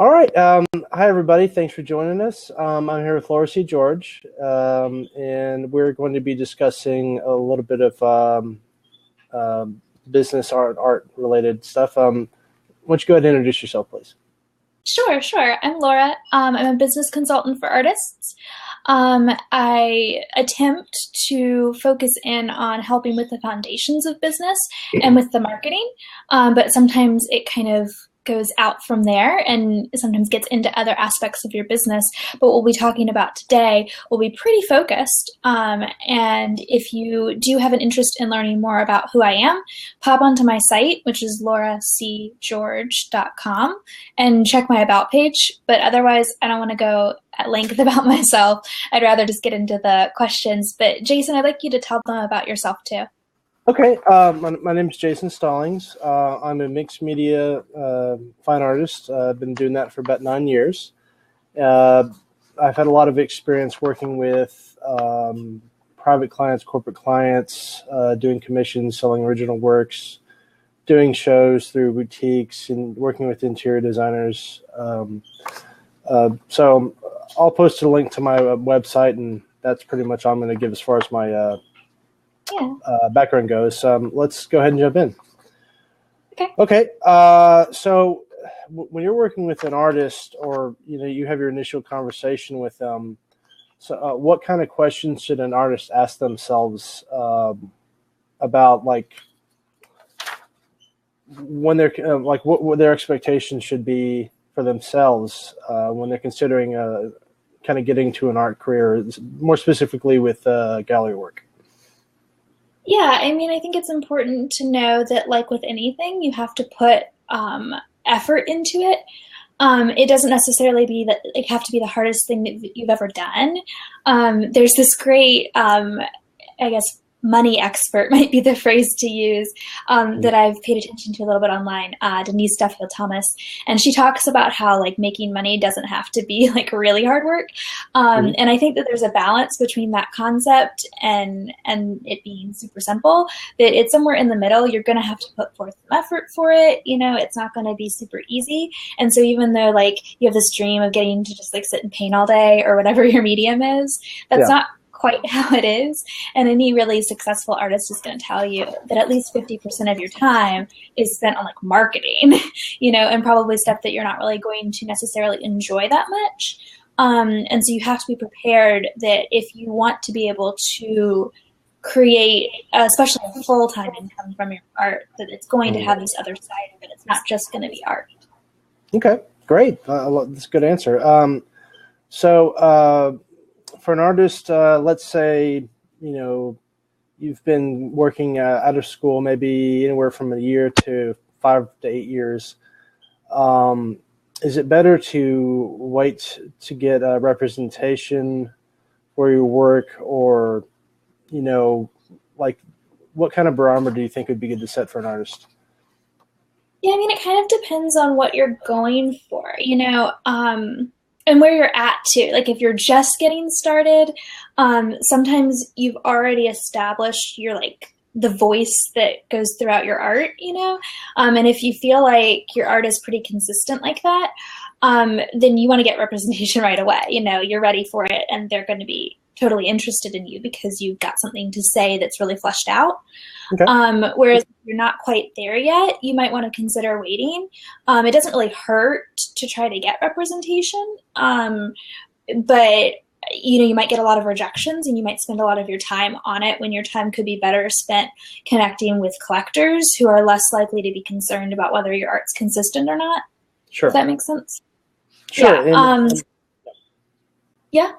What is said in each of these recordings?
All right. Hi, everybody. Thanks for joining us. I'm here with Laura C. George, and we're going to be discussing a little bit of business art related stuff. Why don't you go ahead and introduce yourself, please? Sure. I'm Laura. I'm a business consultant for artists. I attempt to focus in on helping with the foundations of business and with the marketing, but sometimes it kind of goes out from there and sometimes gets into other aspects of your business. But what we'll be talking about today will be pretty focused. And if you do have an interest in learning more about who I am, pop onto my site, which is lauracgeorge.com, and check my about page. But otherwise, I don't want to go at length about myself. I'd rather just get into the questions. But Jason, I'd like you to tell them about yourself too. Okay. My name is Jason Stallings. I'm a mixed media fine artist. I've been doing that for about 9 years. I've had a lot of experience working with private clients, corporate clients, doing commissions, selling original works, doing shows through boutiques, and working with interior designers. So I'll post a link to my website, and that's pretty much all I'm going to give as far as my background goes. Let's go ahead and jump in. Okay. So when you're working with an artist, or you have your initial conversation with them, so what kind of questions should an artist ask themselves about, like, when they're what their expectations should be for themselves when they're considering kind of getting to an art career, more specifically with gallery work? Yeah, I mean, I think it's important to know that, like with anything, you have to put effort into it. It doesn't necessarily have to be the hardest thing that you've ever done. There's this great, I guess, money expert might be the phrase to use, that I've paid attention to a little bit online, Denise Duffield Thomas. And she talks about how, like, making money doesn't have to be like really hard work. And I think that there's a balance between that concept and it being super simple, that it's somewhere in the middle. You're going to have to put forth some effort for it. It's not going to be super easy. And so even though, like, you have this dream of getting to just like sit and paint all day or whatever your medium is, that's not quite how it is. And any really successful artist is going to tell you that at least 50% of your time is spent on, like, marketing, and probably stuff that you're not really going to necessarily enjoy that much. And so you have to be prepared that if you want to be able to create, especially a full-time income from your art, that it's going to have this other side of it. It's not just going to be art. Okay, great. That's a good answer. For an artist, let's say, you've been working out of school maybe anywhere from a year to 5 to 8 years. Is it better to wait to get a representation for your work, or, like, what kind of barometer do you think would be good to set for an artist? Yeah, I mean, it kind of depends on what you're going for, and where you're at too. Like, if you're just getting started, sometimes you've already established the voice that goes throughout your art, and if you feel like your art is pretty consistent like that, then you want to get representation right away. You're ready for it, and they're going to be totally interested in you because you've got something to say that's really fleshed out. Okay. Whereas if you're not quite there yet, you might want to consider waiting. It doesn't really hurt to try to get representation, but you might get a lot of rejections, and you might spend a lot of your time on it when your time could be better spent connecting with collectors who are less likely to be concerned about whether your art's consistent or not. Sure. Does that make sense? Sure. Yeah.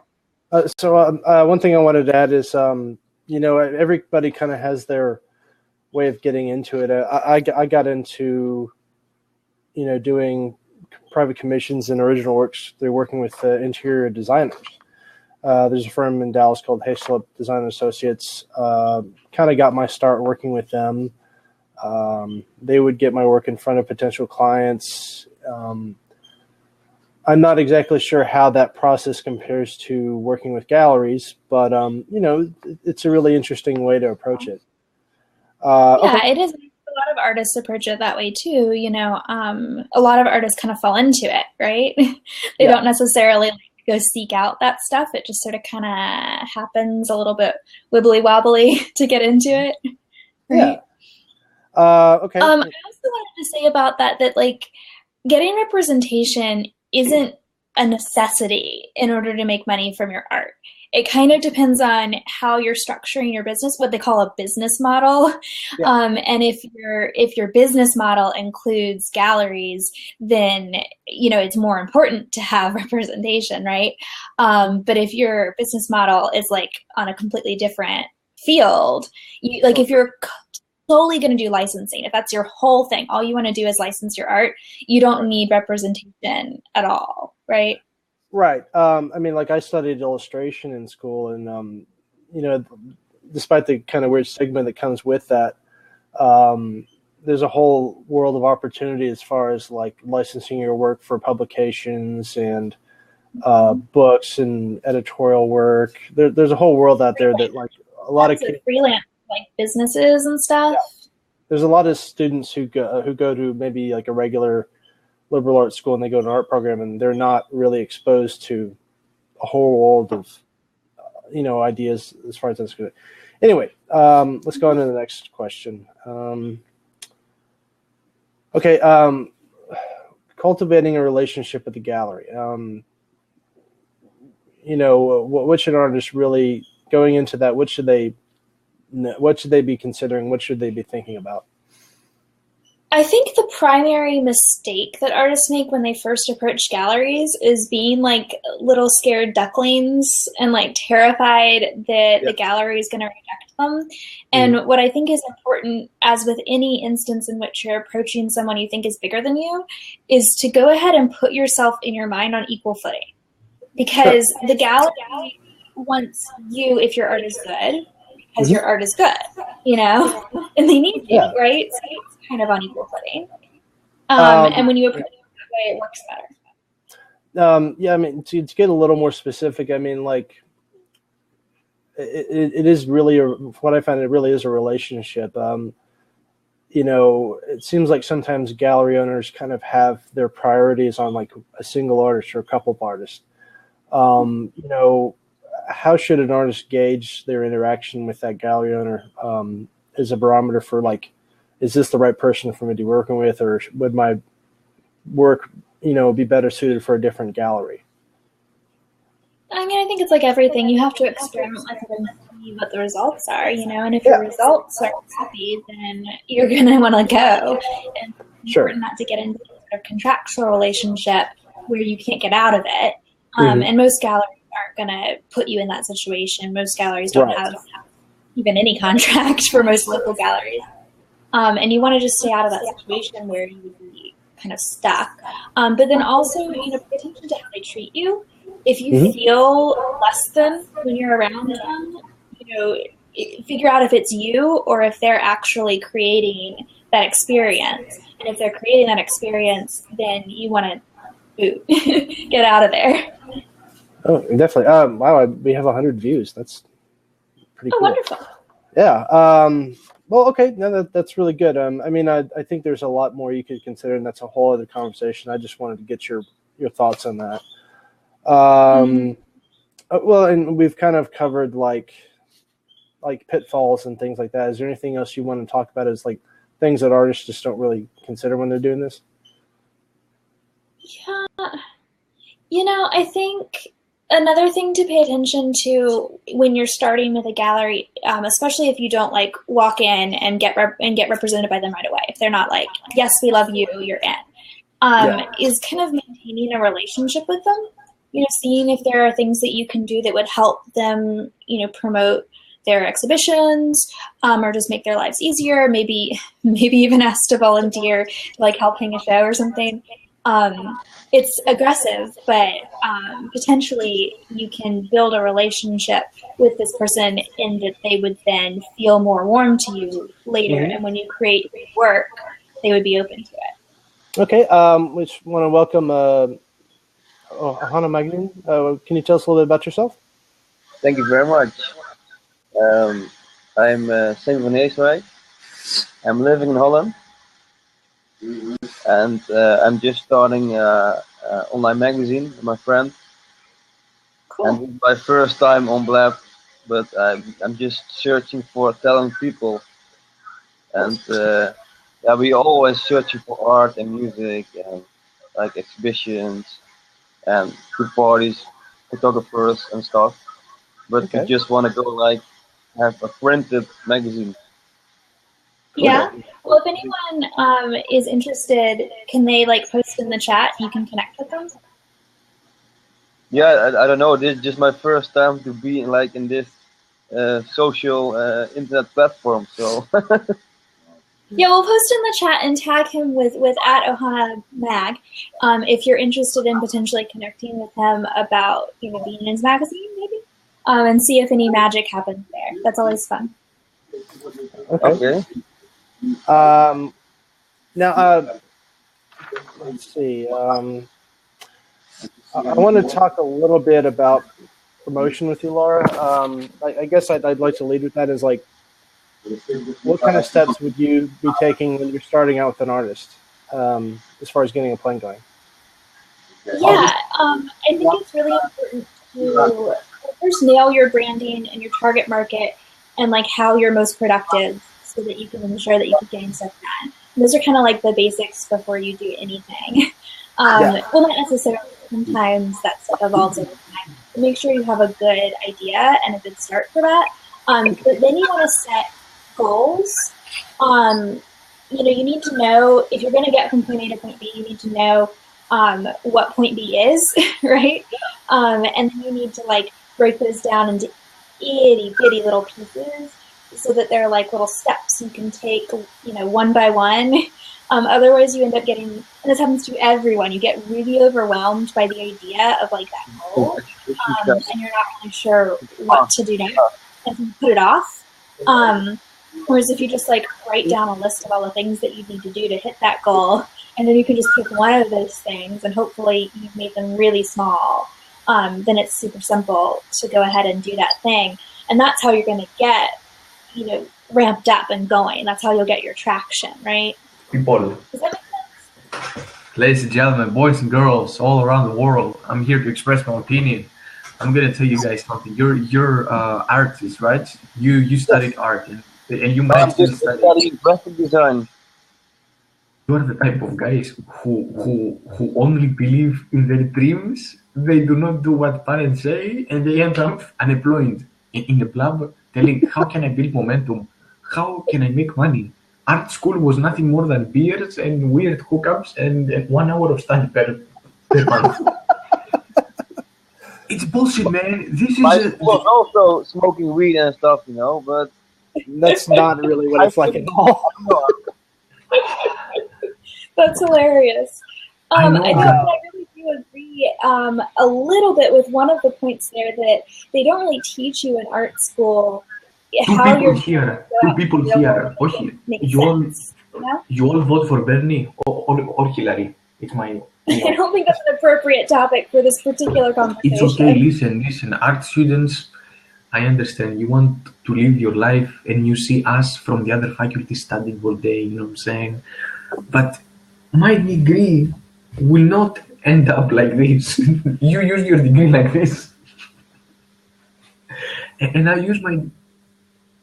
One thing I wanted to add is, everybody kind of has their way of getting into it. I got into, doing private commissions and original works through working with interior designers. There's a firm in Dallas called Hayslip Design Associates. Kind of got my start working with them. They would get my work in front of potential clients. I'm not exactly sure how that process compares to working with galleries, but it's a really interesting way to approach it. Yeah, okay. It is a lot of artists approach it that way too. A lot of artists kind of fall into it, right? They Yeah. don't necessarily like go seek out that stuff. It just sort of kind of happens a little bit wibbly wobbly to get into it, Yeah. right? Okay. I also wanted to say about that like getting representation isn't a necessity in order to make money from your art. It kind of depends on how you're structuring your business, what they call a business model. Yeah. And if your business model includes galleries, then it's more important to have representation, right? But if your business model is like on a completely different field, like if you're solely going to do licensing, if that's your whole thing, all you want to do is license your art, you don't need representation at all, right? Right. I mean, like I studied illustration in school, and despite the kind of weird stigma that comes with that, there's a whole world of opportunity as far as like licensing your work for publications and books and editorial work. There's a whole world out there that like a lot of kids, freelance like businesses and stuff. yeah, there's a lot of students who go to maybe like a regular liberal arts school and they go to an art program and they're not really exposed to a whole world of ideas as far as that's good. Anyway, let's go on to the next question. Okay, cultivating a relationship with the gallery. What should artists really going into that? What should they be considering? What should they be thinking about? I think the primary mistake that artists make when they first approach galleries is being like little scared ducklings and like terrified that the gallery is going to reject them. And what I think is important, as with any instance in which you're approaching someone you think is bigger than you, is to go ahead and put yourself in your mind on equal footing. Because the gallery wants you, if your art is good, because your art is good, and they need you, right? So it's kind of on equal footing. And when you approach it that way, it works better. I mean, to get a little more specific, I mean, like, it is really, what I find, it really is a relationship. It seems like sometimes gallery owners kind of have their priorities on like a single artist or a couple of artists. How should an artist gauge their interaction with that gallery owner as a barometer for like, is this the right person for me to be working with, or would my work, be better suited for a different gallery? I mean, I think it's like everything. You have to experiment with it and see what the results are, and if your results are happy, then you're going to want to go. And it's important not to get into a contractual relationship where you can't get out of it. And most galleries aren't going to put you in that situation. Most galleries don't have even any contract for most local galleries. And you want to just stay out of that situation where you would be kind of stuck. But then also, pay attention to how they treat you. If you feel less than when you're around them, figure out if it's you or if they're actually creating that experience. And if they're creating that experience, then you want to get out of there. Oh, definitely. Wow, we have 100 views. That's pretty cool. Wonderful. Yeah. Well, okay. No, that's really good. I mean, I think there's a lot more you could consider, and that's a whole other conversation. I just wanted to get your thoughts on that. Well, and we've kind of covered like pitfalls and things like that. Is there anything else you want to talk about as like things that artists just don't really consider when they're doing this? Yeah. I think another thing to pay attention to when you're starting with a gallery, especially if you don't like walk in and get represented by them right away, if they're not like, yes, we love you, you're in, is kind of maintaining a relationship with them. Seeing if there are things that you can do that would help them, promote their exhibitions, or just make their lives easier. Maybe even ask to volunteer to like help hang a show or something. It's aggressive, but potentially you can build a relationship with this person in that they would then feel more warm to you later. And when you create work, they would be open to it. Okay. We just want to welcome Hannah Magnin. Can you tell us a little bit about yourself? Thank you very much. I'm Sam van Eerswijk. I'm living in Holland, and I'm just starting online magazine with my friend. Cool. And it's my first time on Blab, but I'm just searching for talented people. And yeah, we always searching for art and music and like exhibitions and to parties, photographers and stuff. But we Okay. just want to go like have a printed magazine. Yeah. Well, if anyone is interested, can they like post in the chat? You can connect with them. Yeah, I don't know. This is just my first time to be like in this social internet platform. So Yeah, we'll post in the chat and tag him with @Ohana Mag if you're interested in potentially connecting with him about being in his magazine, maybe, and see if any magic happens there. That's always fun. okay. Now, let's see. I want to talk a little bit about promotion with you, Laura. I guess I'd like to lead with that. Is like, what kind of steps would you be taking when you're starting out with an artist, as far as getting a plan going? Yeah, I think it's really important to first nail your branding and your target market and like how you're most productive so that you can ensure that you can gain stuff done. And those are kind of like the basics before you do anything. Well, not necessarily. Sometimes that stuff evolves over time. But make sure you have a good idea and a good start for that. But then you want to set goals. You need to know if you're going to get from point A to point B, you need to know what point B is, right? And then you need to like break those down into itty bitty little pieces so that they're like little steps you can take, one by one. Otherwise you end up getting, and this happens to everyone, you get really overwhelmed by the idea of like that goal, and you're not really sure what to do next, and you put it off. Whereas if you just like write down a list of all the things that you need to do to hit that goal, and then you can just pick one of those things, and hopefully you've made them really small, then it's super simple to go ahead and do that thing. And that's how you're going to get, ramped up and going. That's how you'll get your traction, right? People, Does that make sense? ladies and gentlemen, boys and girls all around the world, I'm here to express my opinion. I'm gonna tell you guys something. You're artists, right? You studied art and you managed to study graphic design. You are the type of guys who only believe in their dreams. They do not do what parents say, and they end up unemployed in a Blab, telling, "How can I build momentum? How can I make money?" Art school was nothing more than beers and weird hookups and 1 hour of study per month. It's bullshit, man. This is was also smoking weed and stuff, but that's not really what it's like at all. That's hilarious. I really do agree a little bit with one of the points there that they don't really teach you in art school how you're two people here. You all vote for Bernie or Hillary. It's my. I don't think that's an appropriate topic for this particular conversation. It's okay. Listen. Art students, I understand. You want to live your life, and you see us from the other faculty studying all day. You know what I'm saying? But my degree will not end up like this. You use your degree like this, and I use my.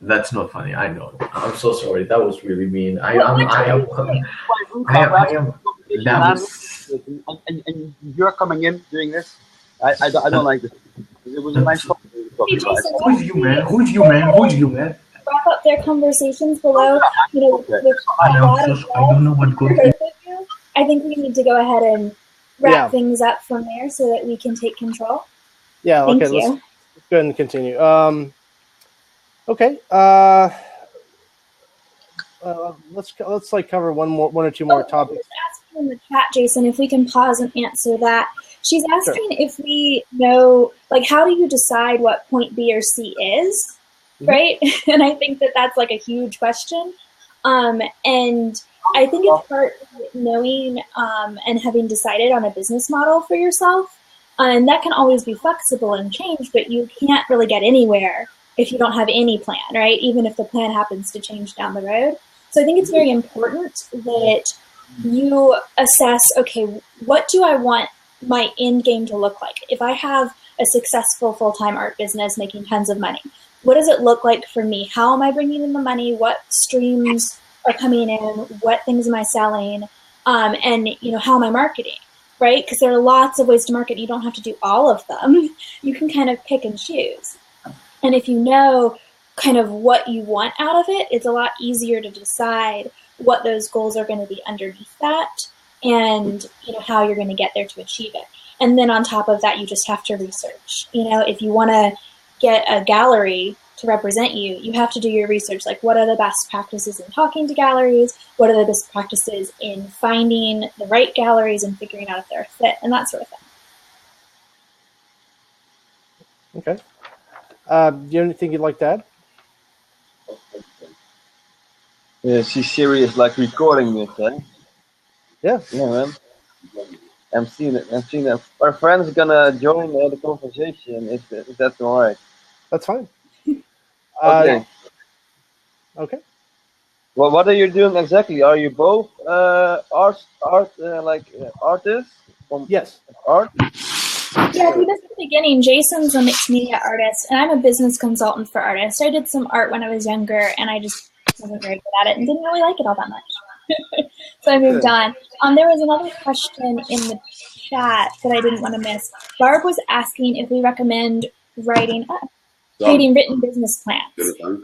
That's not funny. I know. I'm so sorry. That was really mean. I am. And you're coming in doing this. I don't like this. It was a nice talk. Who's you, man? Wrap up their conversations below. I don't know what goes. I think we need to go ahead and wrap things up from there so that we can take control. Yeah. Thank okay. you. Let's go ahead and continue. Okay. Let's like cover one or two more topics. Just asking in the chat, Jason, if we can pause and answer that. She's asking if we know, like, how do you decide what point B or C is, right? And I think that that's like a huge question. And I think it's part of knowing and having decided on a business model for yourself. And that can always be flexible and change, but you can't really get anywhere if you don't have any plan, right? Even if the plan happens to change down the road. So I think it's very important that you assess, okay, what do I want my end game to look like? If I have a successful full-time art business making tons of money, what does it look like for me? How am I bringing in the money? What streams are coming in? What things am I selling? And how am I marketing? Right? Because there are lots of ways to market. You don't have to do all of them. You can kind of pick and choose. And if you know kind of what you want out of it, it's a lot easier to decide what those goals are going to be underneath that, and how you're going to get there to achieve it. And then on top of that, you just have to research. If you want to get a gallery to represent you, you have to do your research. Like, what are the best practices in talking to galleries? What are the best practices in finding the right galleries and figuring out if they're a fit, and that sort of thing. Okay. Do you have anything you'd like to add? Yeah, she's serious, like recording this, eh? Yeah. Yeah, man. I'm seeing it. Our friend's gonna join the conversation. If that's all right. That's fine. Okay. Okay. Well, what are you doing exactly? Are you both artists? Yes. Art? Yeah, we missed the beginning. Jason's a mixed media artist, and I'm a business consultant for artists. I did some art when I was younger, and I just wasn't very good at it and didn't really like it all that much. So I moved on. There was another question in the chat that I didn't want to miss. Barb was asking if we recommend creating written business plans.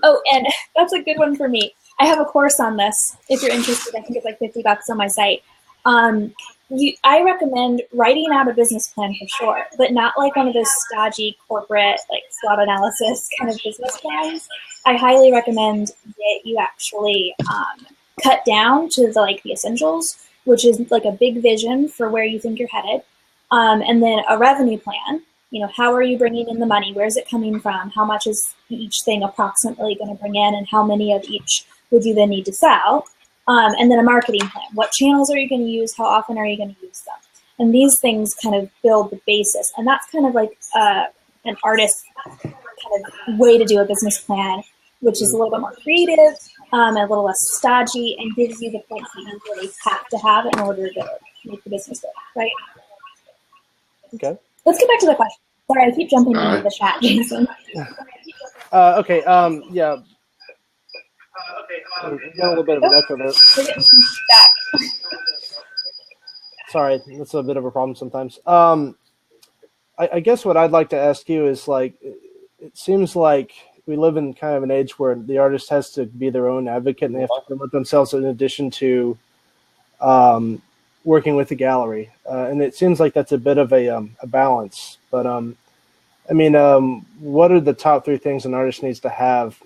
Oh, and that's a good one for me. I have a course on this. If you're interested, I think it's like $50 on my site. I recommend writing out a business plan for sure, but not like one of those stodgy corporate, like SWOT analysis kind of business plans. I highly recommend that you actually cut down to the essentials, which is like a big vision for where you think you're headed, and then a revenue plan. How are you bringing in the money? Where's it coming from? How much is each thing approximately going to bring in, and how many of each would you then need to sell? And then a marketing plan. What channels are you going to use? How often are you going to use them? And these things kind of build the basis. And that's kind of like an artist's kind of way to do a business plan, which is a little bit more creative, a little less stodgy, and gives you the points that you really have to have in order to make the business work, right? Okay. Let's get back to the question. Sorry, I keep jumping into the chat, Jason. Okay. Yeah. Got a little bit of an echo there. Sorry, that's a bit of a problem sometimes. I guess what I'd like to ask you is, it seems like we live in kind of an age where the artist has to be their own advocate and they have to promote themselves in addition to working with the gallery. And it seems like that's a bit of a balance. But, what are the top 3 things an artist needs to have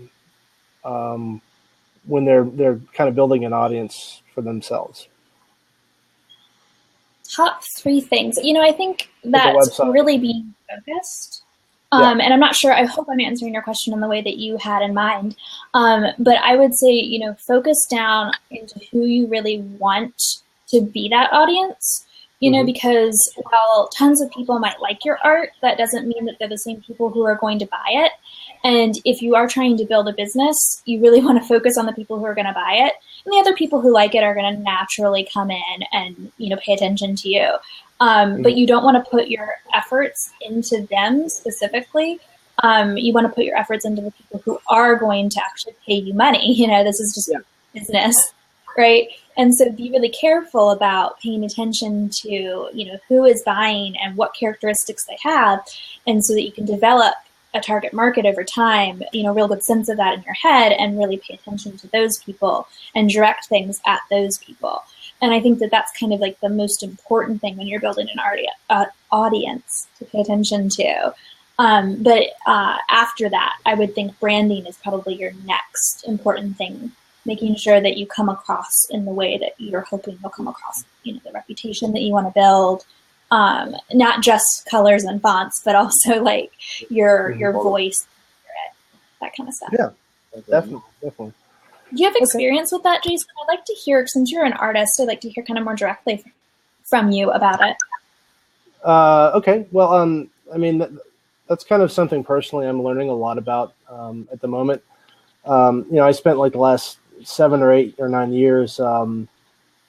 when they're kind of building an audience for themselves? Top 3 things. I think that's really being focused. And I'm not sure, I hope I'm answering your question in the way that you had in mind. But I would say, focus down into who you really want to be that audience. Because while tons of people might like your art, that doesn't mean that they're the same people who are going to buy it. And if you are trying to build a business, you really want to focus on the people who are going to buy it. And the other people who like it are going to naturally come in and, pay attention to you. But you don't want to put your efforts into them specifically. You want to put your efforts into the people who are going to actually pay you money. This is just business, right? And so be really careful about paying attention to, who is buying and what characteristics they have. And so that you can develop a target market over time, real good sense of that in your head and really pay attention to those people and direct things at those people. And I think that that's kind of like the most important thing when you're building an audience to pay attention to. But after that, I would think branding is probably your next important thing, making sure that you come across in the way that you're hoping you'll come across, the reputation that you want to build, not just colors and fonts, but also like your voice, that kind of stuff. Yeah, definitely. Do you have experience with that, Jason? I'd like to hear, since you're an artist, I'd like to hear kind of more directly from you about it. Okay. Well, that's kind of something personally I'm learning a lot about at the moment. I spent like the last 7 or 8 or 9 years,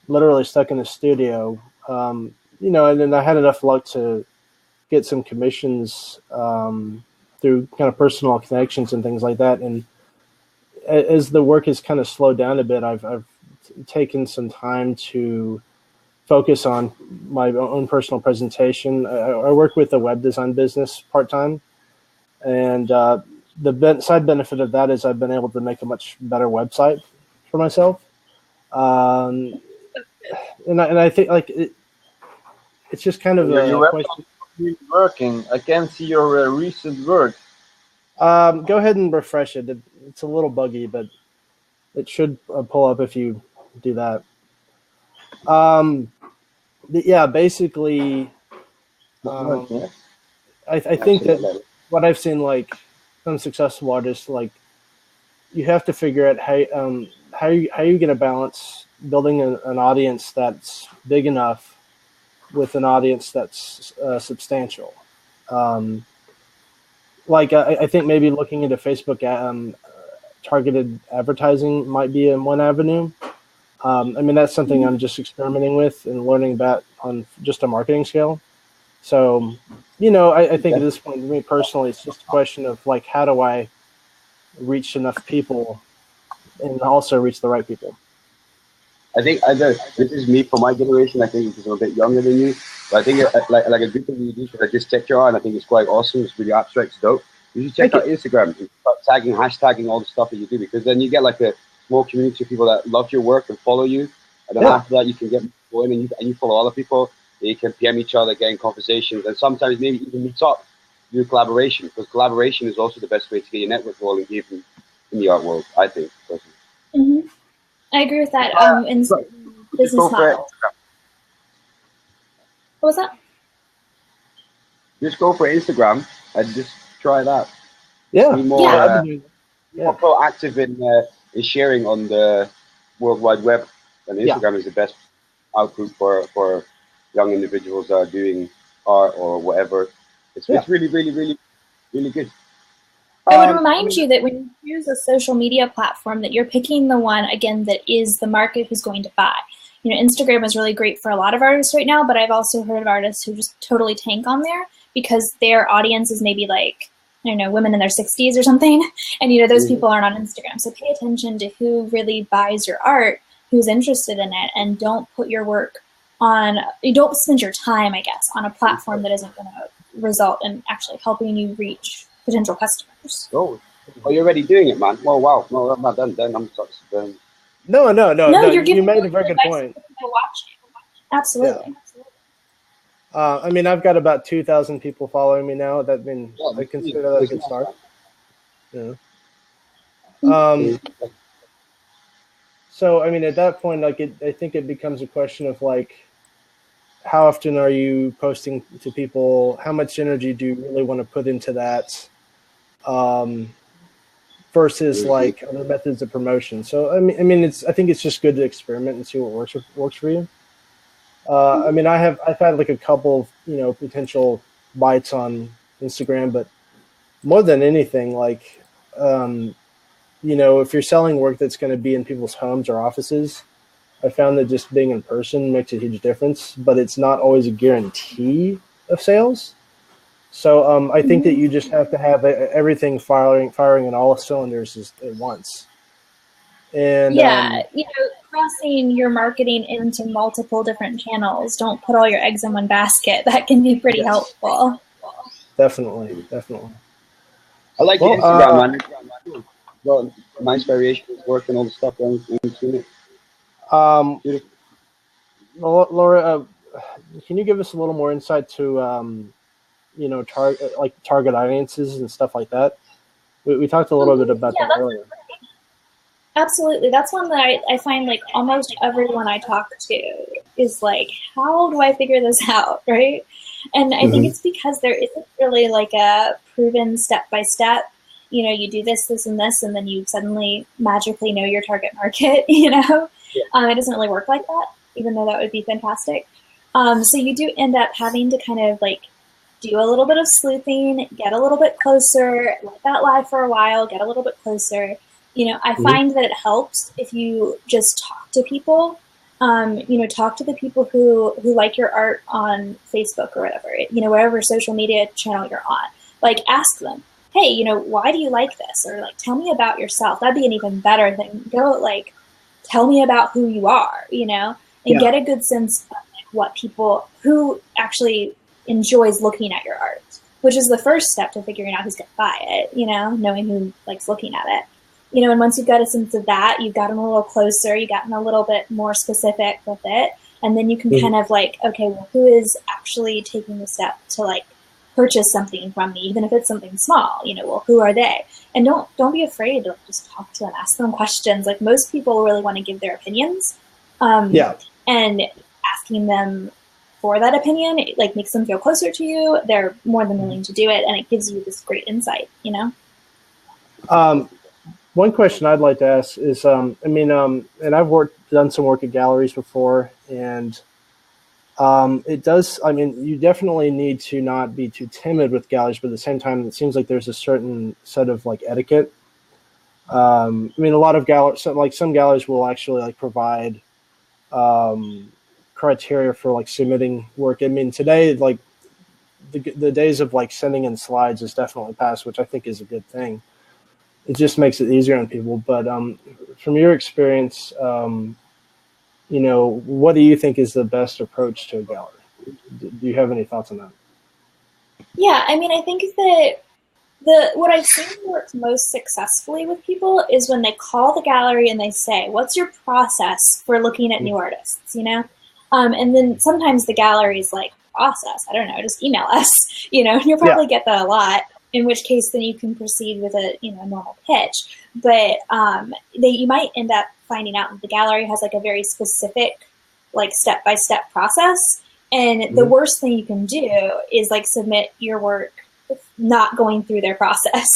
literally stuck in the studio. And then I had enough luck to get some commissions through kind of personal connections and things like that. And as the work has kind of slowed down a bit, I've taken some time to focus on my own personal presentation. I work with a web design business part-time, and the side benefit of that is I've been able to make a much better website for myself. And I think it's just kind of Your a website question. is really working. I can see your recent work. Go ahead and refresh it. It's a little buggy, but it should pull up if you do that. Yeah, basically, Yeah. I think that what I've seen, like some successful artists, like you have to figure out how you going to balance building an audience that's big enough with an audience that's substantial. I think maybe looking into Facebook targeted advertising might be in one avenue. That's something I'm just experimenting with and learning about on just a marketing scale. So, I think at this point, me personally, it's just a question of like, how do I reach enough people and also reach the right people? I think this is me for my generation. I think because I'm a bit younger than you, but I think like a good thing you do, because I just checked your art, and I think it's quite awesome. It's really abstract, it's dope. You should check out Instagram and start tagging, hashtagging all the stuff that you do, because then you get like a small community of people that love your work and follow you. And then after that, you can get going and you follow other people. And you can PM each other, get in conversations, and sometimes maybe even meet up, do collaboration, because collaboration is also the best way to get your network rolling, even in the art world, I think. Mm-hmm. I agree with that. In business model. What was that? Just go for Instagram and just try that. Yeah. Be more, more proactive in sharing on the World Wide Web. And Instagram is the best output for young individuals that are doing art or whatever. It's really, really, really, really good. I would remind you that when you use a social media platform, that you're picking the one, again, that is the market who's going to buy. Instagram is really great for a lot of artists right now, but I've also heard of artists who just totally tank on there because their audience is maybe like, I don't know, women in their 60s or something. And, those people aren't on Instagram. So pay attention to who really buys your art, who's interested in it, and don't put your work don't spend your time, I guess, on a platform that isn't going to result in actually helping you reach potential customers. Oh, you're already doing it, man. Oh, wow. No, I'm not done. Then I'm done. No. You made a very good point. Absolutely. I've got about 2,000 people following me now. I consider that a good start. Yeah. So, at that point, I think it becomes a question of how often are you posting to people? How much energy do you really want to put into that? Versus other methods of promotion. So I think it's just good to experiment and see what works for you. I've had a couple of potential bites on Instagram, but more than anything, if you're selling work that's going to be in people's homes or offices, I found that just being in person makes a huge difference, but it's not always a guarantee of sales. So I think that you just have to have everything firing on all cylinders at once. And crossing your marketing into multiple different channels. Don't put all your eggs in one basket. That can be pretty helpful. Definitely. I like your Instagram, man. Well, nice variations, work, and all the stuff going into it. Laura, can you give us a little more insight to target audiences and stuff like that? We talked a little bit about that earlier. Absolutely. That's one that I find almost everyone I talk to is how do I figure this out, right? And I think it's because there isn't really a proven step-by-step, you do this, this, and this, and then you suddenly magically know your target market, It doesn't really work like that, even though that would be fantastic. So you do end up having to kind of do a little bit of sleuthing, get a little bit closer, let that lie for a while, get a little bit closer. I find that it helps if you just talk to people. Talk to the people who like your art on Facebook or whatever, whatever social media channel you're on. Like, ask them, hey, why do you like this? Or like, tell me about yourself. That'd be an even better thing. Go like, tell me about who you are, and get a good sense of like, what people who actually enjoys looking at your art, which is the first step to figuring out who's going to buy it, knowing who likes looking at it. And once you've got a sense of that, you've gotten a little closer, you've gotten a little bit more specific with it. And then you can kind of like, okay, well, who is actually taking the step to like purchase something from me, even if it's something small, well, who are they? And don't be afraid to like, just talk to them, ask them questions. Like most people really want to give their opinions. And asking them for that opinion, it like makes them feel closer to you. They're more than willing to do it. And it gives you this great insight, One question I'd like to ask is, and I've done some work at galleries before, and it does. I mean, you definitely need to not be too timid with galleries, but at the same time, it seems like there's a certain set of like etiquette. A lot of galleries, some galleries will actually like provide criteria for like submitting work. I mean, today, like the days of like sending in slides is definitely past, which I think is a good thing. It just makes it easier on people. But from your experience, what do you think is the best approach to a gallery? Do you have any thoughts on that? Yeah, I mean, I think that what I've seen works most successfully with people is when they call the gallery and they say, what's your process for looking at new artists, And then sometimes the gallery's like, process, I don't know, just email us, and you'll probably get that a lot. In which case, then you can proceed with a normal pitch. But you might end up finding out that the gallery has like a very specific, like step-by-step process. And the worst thing you can do is like submit your work not going through their process,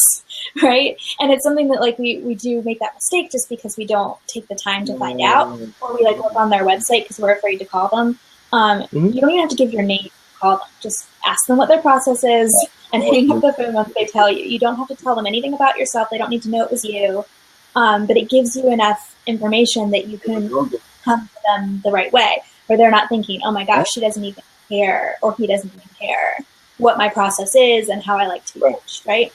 right? And it's something that like we do make that mistake just because we don't take the time to find out, or we like look on their website because we're afraid to call them. You don't even have to give your name to call them. Just ask them what their process is and hang up the phone once they tell you. You don't have to tell them anything about yourself. They don't need to know it was you. But it gives you enough information that you can come to them the right way, where they're not thinking, oh my gosh, she doesn't even care, or he doesn't even care what my process is and how I like to pitch, right?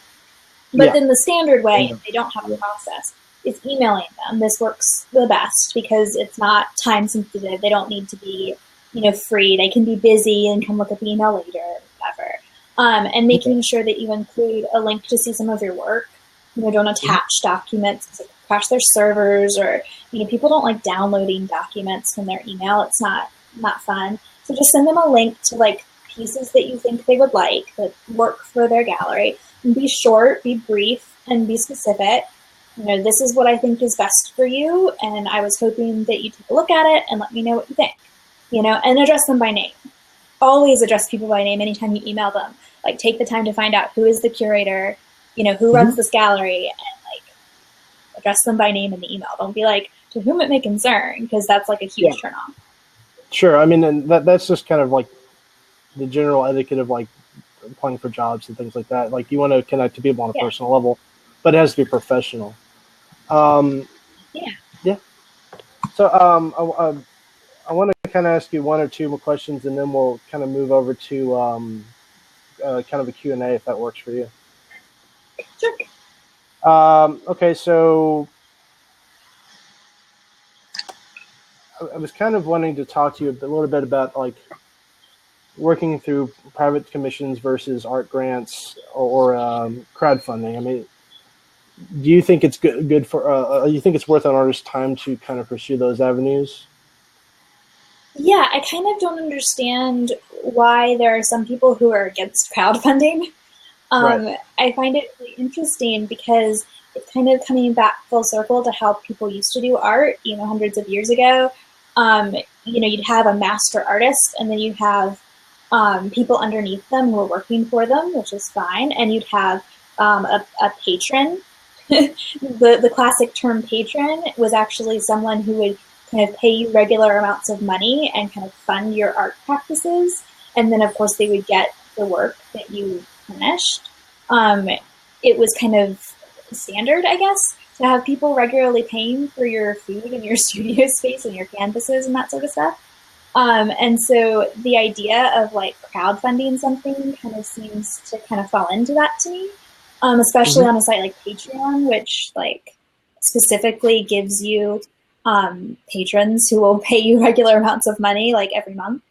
But then the standard way, if they don't have a process, is emailing them. This works the best because it's not time sensitive. They don't need to be free. They can be busy and come look at the email later or whatever. And making sure that you include a link to see some of your work. Don't attach documents to crash their servers, or people don't like downloading documents from their email. It's not fun. So just send them a link to like pieces that you think they would like that work for their gallery. And be short, be brief, and be specific. This is what I think is best for you, and I was hoping that you take a look at it and let me know what you think. And address them by name. Always address people by name anytime you email them. Like, take the time to find out who is the curator, who runs this gallery, and like address them by name in the email. Don't be like, to whom it may concern, because that's like a huge turn off. Sure. I mean, and that's just kind of like the general etiquette of like applying for jobs and things like that. Like, you want to connect to people on a personal level, but it has to be professional. Yeah. So I want to kind of ask you one or two more questions, and then we'll kind of move over to kind of a Q&A if that works for you. Sure. Okay, so I was kind of wanting to talk to you a little bit about like working through private commissions versus art grants or crowdfunding. I mean, do you think it's good for? You think it's worth an artist's time to kind of pursue those avenues? Yeah, I kind of don't understand why there are some people who are against crowdfunding. Right. I find it really interesting because it's kind of coming back full circle to how people used to do art, hundreds of years ago. You'd have a master artist, and then you'd have people underneath them who were working for them, which is fine. And you'd have a patron. The classic term patron was actually someone who would kind of pay you regular amounts of money and kind of fund your art practices. And then, of course, they would get the work that you finished. It was kind of standard, I guess. to have people regularly paying for your food and your studio space and your canvases and that sort of stuff. And so the idea of like crowdfunding something kind of seems to kind of fall into that to me, especially on a site like Patreon, which like specifically gives you patrons who will pay you regular amounts of money like every month.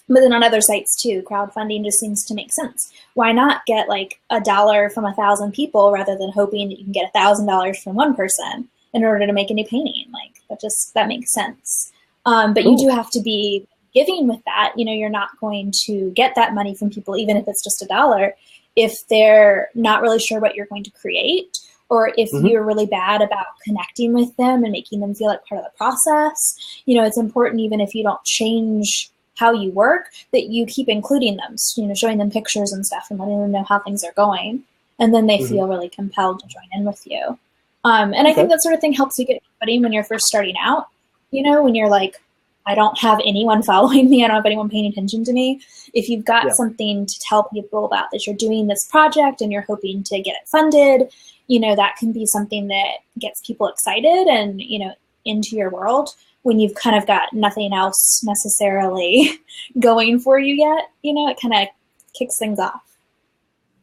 But then on other sites too, crowdfunding just seems to make sense. Why not get like $1 from 1,000 people rather than hoping that you can get $1,000 from one person in order to make a new painting? Like that makes sense. But you do have to be giving with that. You know, you're not going to get that money from people, even if it's just $1, if they're not really sure what you're going to create, or if you're really bad about connecting with them and making them feel like part of the process. You know, it's important, even if you don't change how you work, that you keep including them, you know, showing them pictures and stuff and letting them know how things are going. And then they feel really compelled to join in with you. And I think that sort of thing helps you get footing when you're first starting out. You know, when you're like, I don't have anyone following me, I don't have anyone paying attention to me. If you've got something to tell people about, that you're doing this project and you're hoping to get it funded, you know, that can be something that gets people excited and, you know, into your world when you've kind of got nothing else necessarily going for you yet. You know, it kind of kicks things off.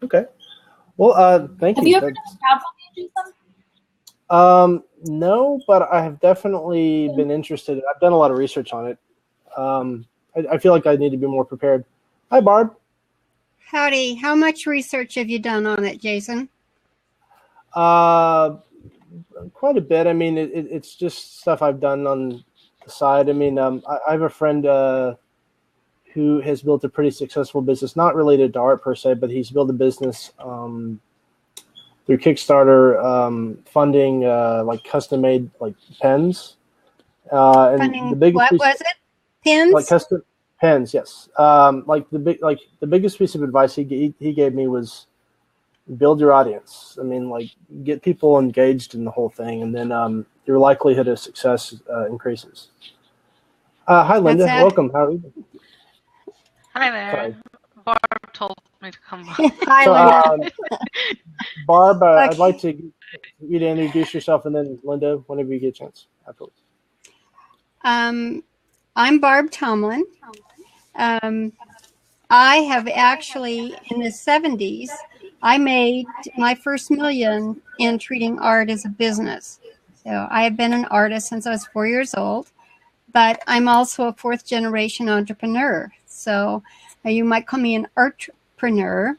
Okay. Well, thank you. Have you ever done crowdfunding, Jason? No, but I have definitely been interested. I've done a lot of research on it. I feel like I need to be more prepared. Hi, Barb. Howdy. How much research have you done on it, Jason? Quite a bit. I mean, it's just stuff I've done on the side. I mean, I have a friend who has built a pretty successful business, not related to art per se, but he's built a business through Kickstarter, funding like custom-made like pens. And Funding, the biggest what piece, was it? Pins? like custom pens, yes. Like the biggest piece of advice he gave me was build your audience. I mean, like get people engaged in the whole thing, and then your likelihood of success increases. Hi, Linda. Welcome. How are you? Hi there. Sorry. Barb told me to come. Hi, Linda. Barb, Okay. I'd like you to introduce yourself, and then Linda, whenever you get a chance. Afterwards. I'm Barb Tomlin. I have actually, in the 70s, I made my first million in treating art as a business. So I have been an artist since I was 4 years old, but I'm also a fourth generation entrepreneur. So you might call me an artpreneur.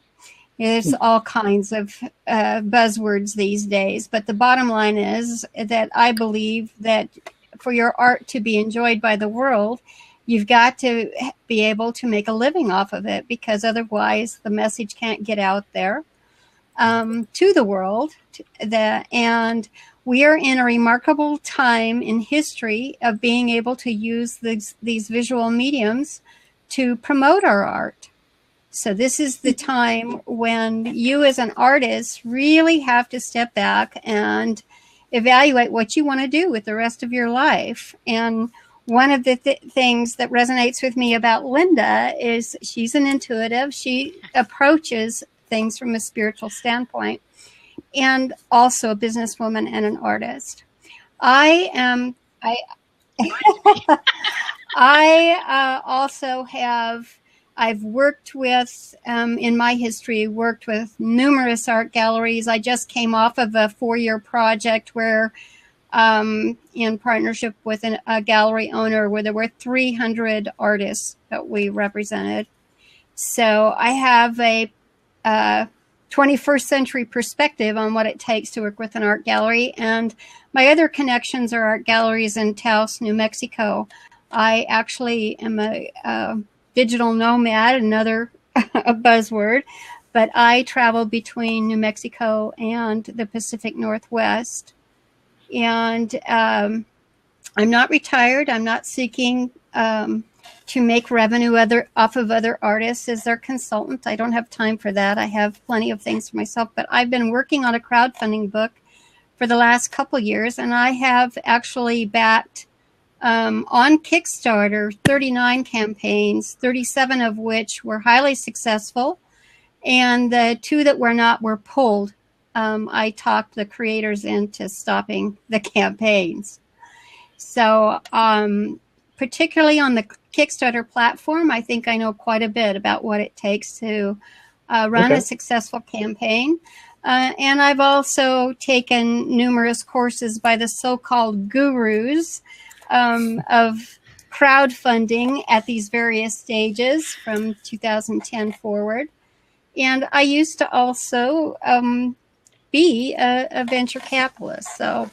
There's all kinds of buzzwords these days, but the bottom line is that I believe that for your art to be enjoyed by the world, you've got to be able to make a living off of it, because otherwise the message can't get out there to the world. And we are in a remarkable time in history of being able to use these visual mediums to promote our art. So this is the time when you as an artist really have to step back and evaluate what you want to do with the rest of your life. And one of the things that resonates with me about Linda is she's an intuitive. She approaches things from a spiritual standpoint, and also a businesswoman and an artist. I also have, I've worked with, in my history, worked with numerous art galleries. I just came off of a 4-year project where, in partnership with a gallery owner, where there were 300 artists that we represented. So I have a 21st century perspective on what it takes to work with an art gallery. And my other connections are art galleries in Taos, New Mexico. I actually am a digital nomad, another buzzword, but I travel between New Mexico and the Pacific Northwest. And I'm not retired. I'm not seeking to make revenue off of other artists as their consultant. I don't have time for that. I have plenty of things for myself, but I've been working on a crowdfunding book for the last couple years, and I have actually backed on Kickstarter 39 campaigns, 37 of which were highly successful, and the 2 that were not were pulled I talked the creators into stopping the campaigns. So particularly on the Kickstarter platform, I think I know quite a bit about what it takes to run a successful campaign. And I've also taken numerous courses by the so-called gurus of crowdfunding at these various stages from 2010 forward. And I used to also be a venture capitalist. So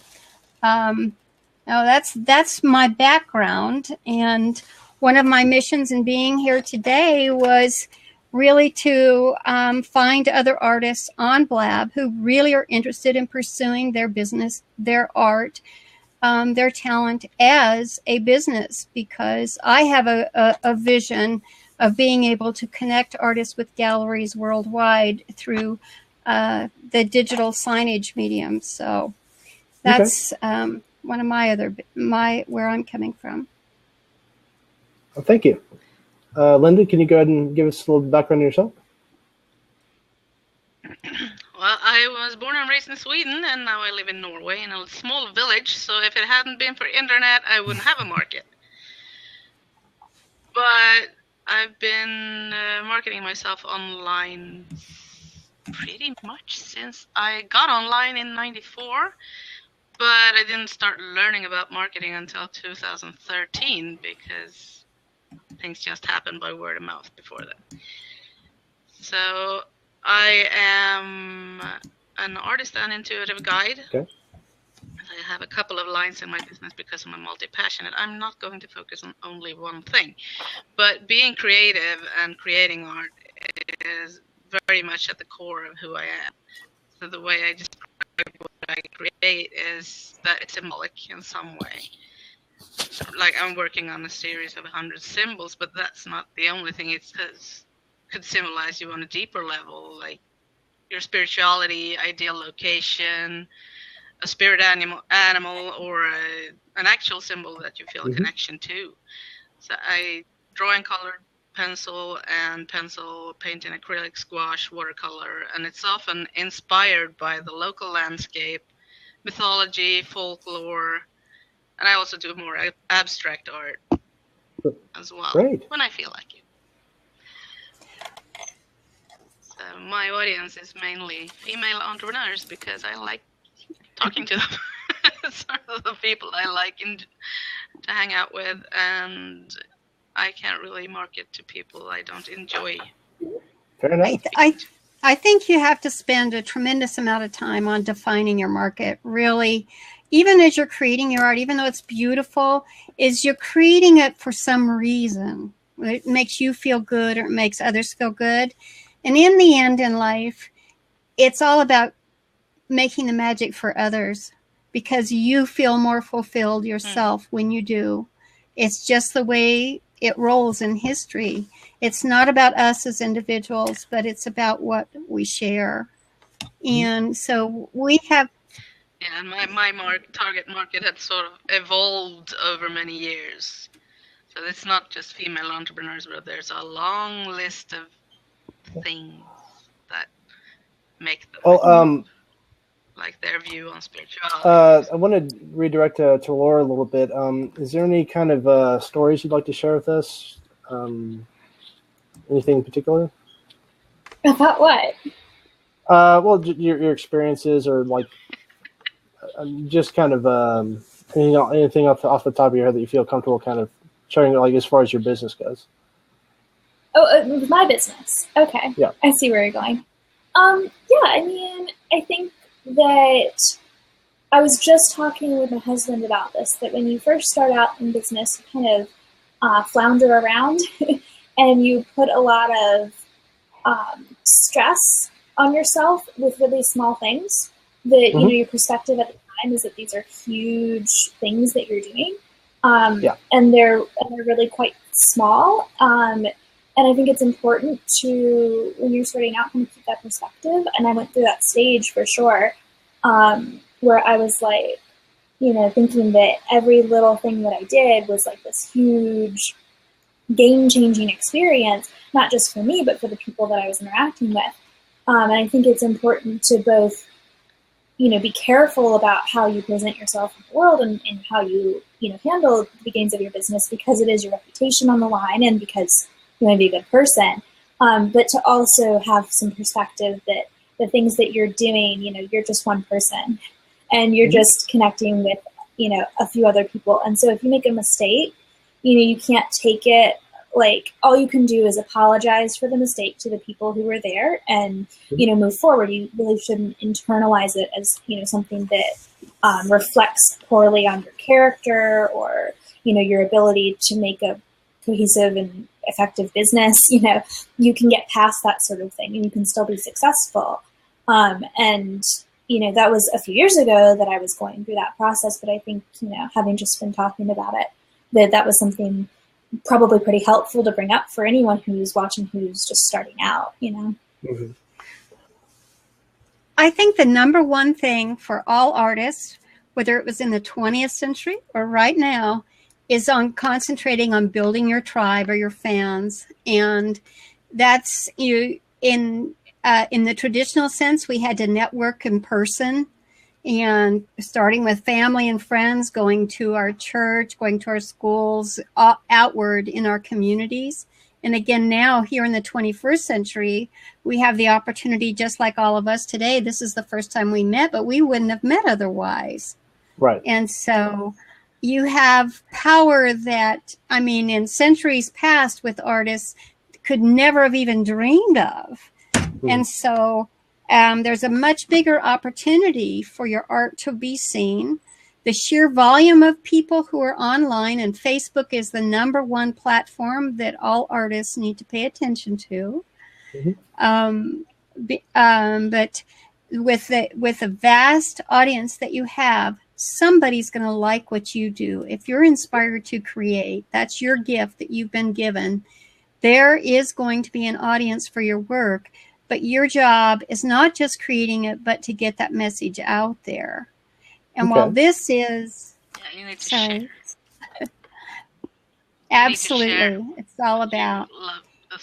that's my background. And one of my missions in being here today was really to find other artists on Blab who really are interested in pursuing their business, their art, their talent as a business, because I have a vision of being able to connect artists with galleries worldwide through the digital signage medium. So that's one of my where I'm coming from. Well, thank you. Linda, can you go ahead and give us a little background on yourself? Well, I was born and raised in Sweden, and now I live in Norway in a small village. So if it hadn't been for internet, I wouldn't have a market. But I've been marketing myself online pretty much since I got online in '94. But I didn't start learning about marketing until 2013 because things just happened by word of mouth before that. So I am an artist and intuitive guide. Okay. I have a couple of lines in my business because I'm a multi-passionate. I'm not going to focus on only one thing. But being creative and creating art is very much at the core of who I am. So the way I describe what I create is that it's symbolic in some way. Like I'm working on a series of 100 symbols, but that's not the only thing. It could symbolize you on a deeper level, like your spirituality, ideal location, a spirit animal, or an actual symbol that you feel a connection to. So I draw in colored pencil, paint in acrylic, gouache, watercolor, and it's often inspired by the local landscape, mythology, folklore, and I also do more abstract art as well. Great. When I feel like it. So my audience is mainly female entrepreneurs because I like talking to them. Sort of the people I like to hang out with, and I can't really market to people I don't enjoy. Fair enough. I think you have to spend a tremendous amount of time on defining your market, really. Even as you're creating your art, even though it's beautiful, is you're creating it for some reason. It makes you feel good or it makes others feel good. And in the end in life, it's all about making the magic for others because you feel more fulfilled yourself when you do. It's just the way it rolls in history. It's not about us as individuals, but it's about what we share. And so we have... Yeah, and my target market had sort of evolved over many years. So it's not just female entrepreneurs, but there's a long list of things that make them like their view on spirituality. I want to redirect to Laura a little bit. Is there any kind of stories you'd like to share with us? Anything in particular? About what? Well, your experiences, or like just kind of anything off the top of your head that you feel comfortable kind of sharing, like as far as your business goes. Oh, my business. Okay. Yeah. I see where you're going. Yeah, I mean, I think that I was just talking with my husband about this, that when you first start out in business, you kind of flounder around and you put a lot of stress on yourself with really small things that, you know, your perspective at the time is that these are huge things that you're doing. And they're really quite small. And I think it's important to, when you're starting out, kind of keep that perspective. And I went through that stage for sure, where I was like, you know, thinking that every little thing that I did was like this huge game-changing experience, not just for me, but for the people that I was interacting with. And I think it's important to both be careful about how you present yourself in the world and how you, handle the beginnings of your business, because it is your reputation on the line and because you want to be a good person. But to also have some perspective that the things that you're doing, you're just one person and you're just connecting with, a few other people. And so if you make a mistake, you can't take it, like, all you can do is apologize for the mistake to the people who were there and, move forward. You really shouldn't internalize it as, something that reflects poorly on your character or, your ability to make a cohesive and effective business. You can get past that sort of thing and you can still be successful. And that was a few years ago that I was going through that process. But I think, having just been talking about it, that was something probably pretty helpful to bring up for anyone who's watching, who's just starting out, Mm-hmm. I think the number one thing for all artists, whether it was in the 20th century or right now, is on concentrating on building your tribe or your fans. And that's in the traditional sense, we had to network in person, and starting with family and friends, going to our church, going to our schools, outward in our communities. And again, now here in the 21st century, we have the opportunity, just like all of us today. This is the first time we met, but we wouldn't have met otherwise. Right. And so you have power that, in centuries past with artists could never have even dreamed of. Mm-hmm. And so there's a much bigger opportunity for your art to be seen. The sheer volume of people who are online, and Facebook is the number one platform that all artists need to pay attention to. Mm-hmm. But with the vast audience that you have, somebody's going to like what you do. If you're inspired to create, that's your gift that you've been given. There is going to be an audience for your work, but your job is not just creating it, but to get that message out there. And while this is, you need to share. Absolutely, it's all about.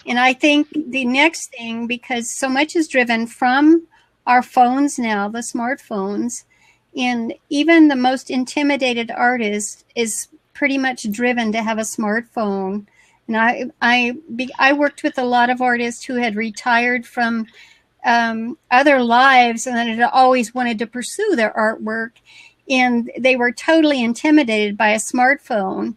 And I think the next thing, because so much is driven from our phones now, the smartphones, and even the most intimidated artist is pretty much driven to have a smartphone. And I worked with a lot of artists who had retired from other lives and had always wanted to pursue their artwork. And they were totally intimidated by a smartphone.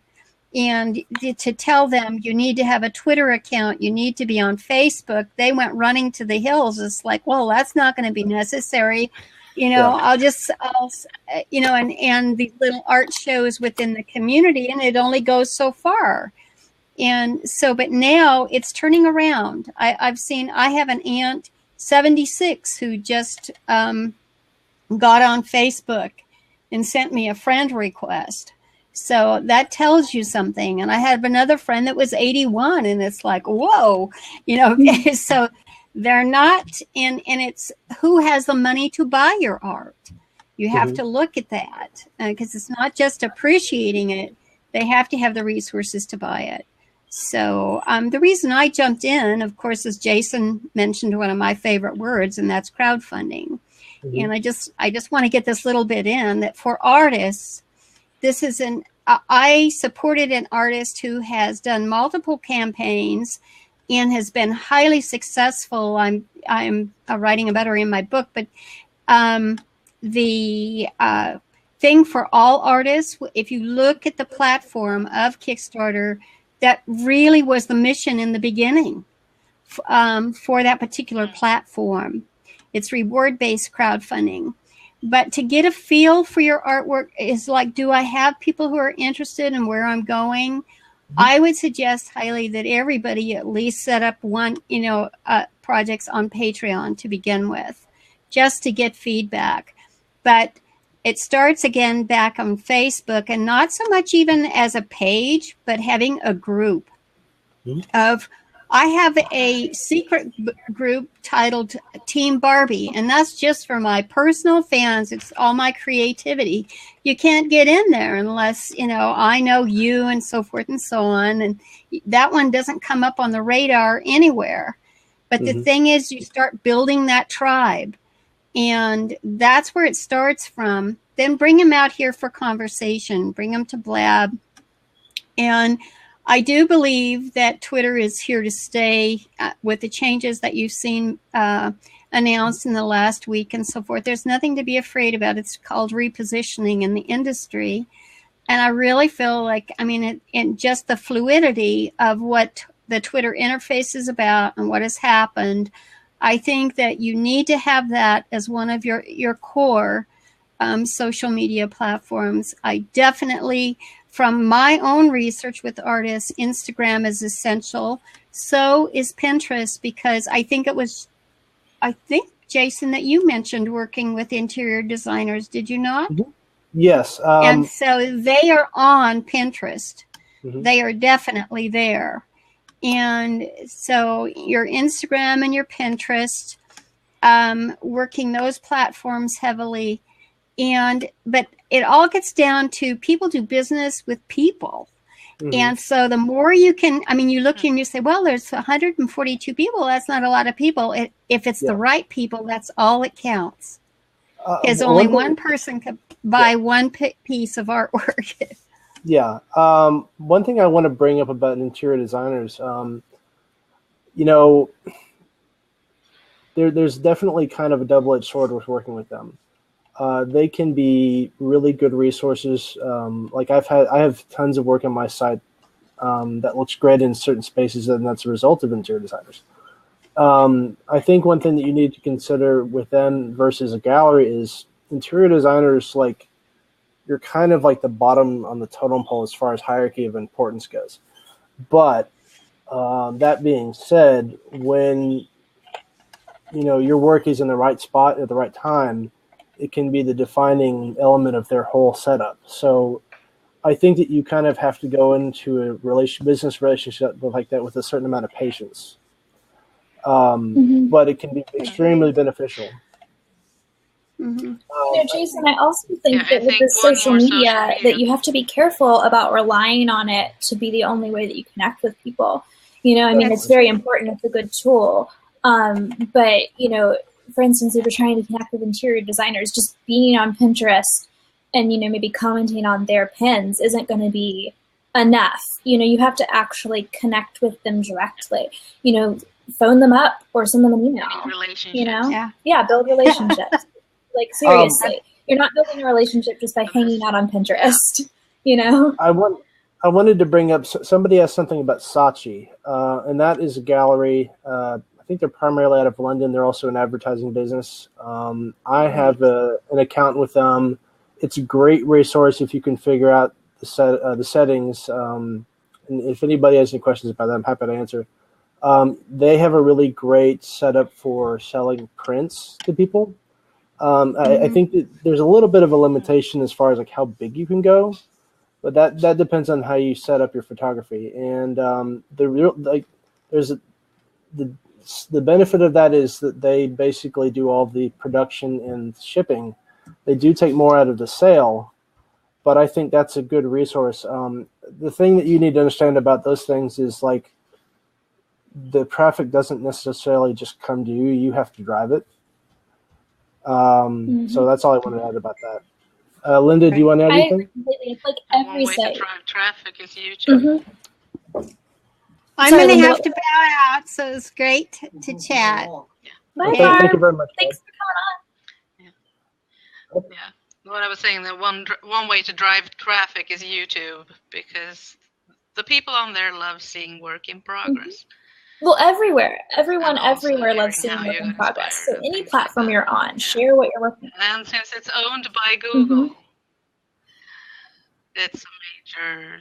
And to tell them, you need to have a Twitter account, you need to be on Facebook, they went running to the hills. It's like, well, that's not going to be necessary. I'll and these little art shows within the community, and it only goes so far. And so, but now it's turning around. I have an aunt, 76, who just got on Facebook and sent me a friend request. So that tells you something. And I have another friend that was 81, and it's like, whoa, so they're not, and it's who has the money to buy your art. You have to look at that, because it's not just appreciating it. They have to have the resources to buy it. So the reason I jumped in, of course, as Jason mentioned, one of my favorite words, and that's crowdfunding. Mm-hmm. And I just want to get this little bit in that for artists, this is I supported an artist who has done multiple campaigns and has been highly successful. I'm writing about her in my book, but the thing for all artists, if you look at the platform of Kickstarter, that really was the mission in the beginning for that particular platform. It's reward-based crowdfunding. But to get a feel for your artwork is like, do I have people who are interested in where I'm going? Mm-hmm. I would suggest highly that everybody at least set up one, projects on Patreon to begin with, just to get feedback. But it starts again back on Facebook, and not so much even as a page, but having a group of, I have a secret group titled Team Barbie, and that's just for my personal fans. It's all my creativity. You can't get in there unless, I know you and so forth and so on. And that one doesn't come up on the radar anywhere. But the thing is, you start building that tribe. And that's where it starts from. Then bring them out here for conversation. Bring them to Blab. And I do believe that Twitter is here to stay with the changes that you've seen announced in the last week and so forth. There's nothing to be afraid about. It's called repositioning in the industry. And I really feel like, I mean, in just the fluidity of what the Twitter interface is about and what has happened, I think that you need to have that as one of your core social media platforms. I definitely, from my own research with artists, Instagram is essential. So is Pinterest, because I think, Jason, that you mentioned working with interior designers, did you not? Mm-hmm. Yes. And so they are on Pinterest. Mm-hmm. They are definitely there. And so your Instagram and your Pinterest, working those platforms heavily. But it all gets down to people do business with people. Mm-hmm. And so the more you can, I mean, you look here and you say, well, there's 142 people. That's not a lot of people. If it's the right people, that's all it counts. Because only one person could buy one piece of artwork. Yeah. One thing I want to bring up about interior designers, there's definitely kind of a double-edged sword with working with them. They can be really good resources. Like I have tons of work on my site that looks great in certain spaces, and that's a result of interior designers. I think one thing that you need to consider with them versus a gallery is interior designers, like, you're kind of like the bottom on the totem pole as far as hierarchy of importance goes. But that being said, when your work is in the right spot at the right time, it can be the defining element of their whole setup. So I think that you kind of have to go into a business relationship like that with a certain amount of patience. But it can be extremely beneficial. Mm-hmm. Jason, I also think that with the social media, that you have to be careful about relying on it to be the only way that you connect with people. I mean, it's very important. It's a good tool. But, for instance, if you're trying to connect with interior designers, just being on Pinterest and, maybe commenting on their pins isn't going to be enough. You have to actually connect with them directly. Phone them up or send them an email. Relationships. Yeah, build relationships. Like, seriously, you're not building a relationship just by hanging out on Pinterest, I wanted to bring up, somebody asked something about Saatchi, and that is a gallery. I think they're primarily out of London. They're also an advertising business. I have an account with them. It's a great resource if you can figure out the settings. And if anybody has any questions about that, I'm happy to answer. They have a really great setup for selling prints to people. I think that there's a little bit of a limitation as far as like how big you can go, but that depends on how you set up your photography. And the benefit of that is that they basically do all the production and shipping. They do take more out of the sale, but I think that's a good resource. The thing that you need to understand about those things is, like, the traffic doesn't necessarily just come to you. You have to drive it. So that's all I wanted to add about that. Linda, do you want to add anything? Completely. It's like every One way site. to drive traffic is YouTube. I'm going to have to bow out, so it's great to chat. Bye, Thank you very much. Thanks for coming on. Yeah. What I was saying, that one way to drive traffic is YouTube, because the people on there love seeing work in progress. Well, everywhere. Everyone everywhere loves seeing work in progress. So any platform you're on, share what you're working on. And since it's owned by Google, it's a major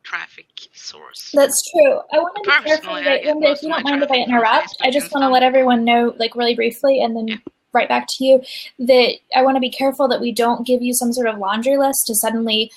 traffic source. That's true. I want to be careful, Linda, if you don't mind if I interrupt. I just want to let everyone know, like, really briefly, and then right back to you, that I want to be careful that we don't give you some sort of laundry list to suddenly,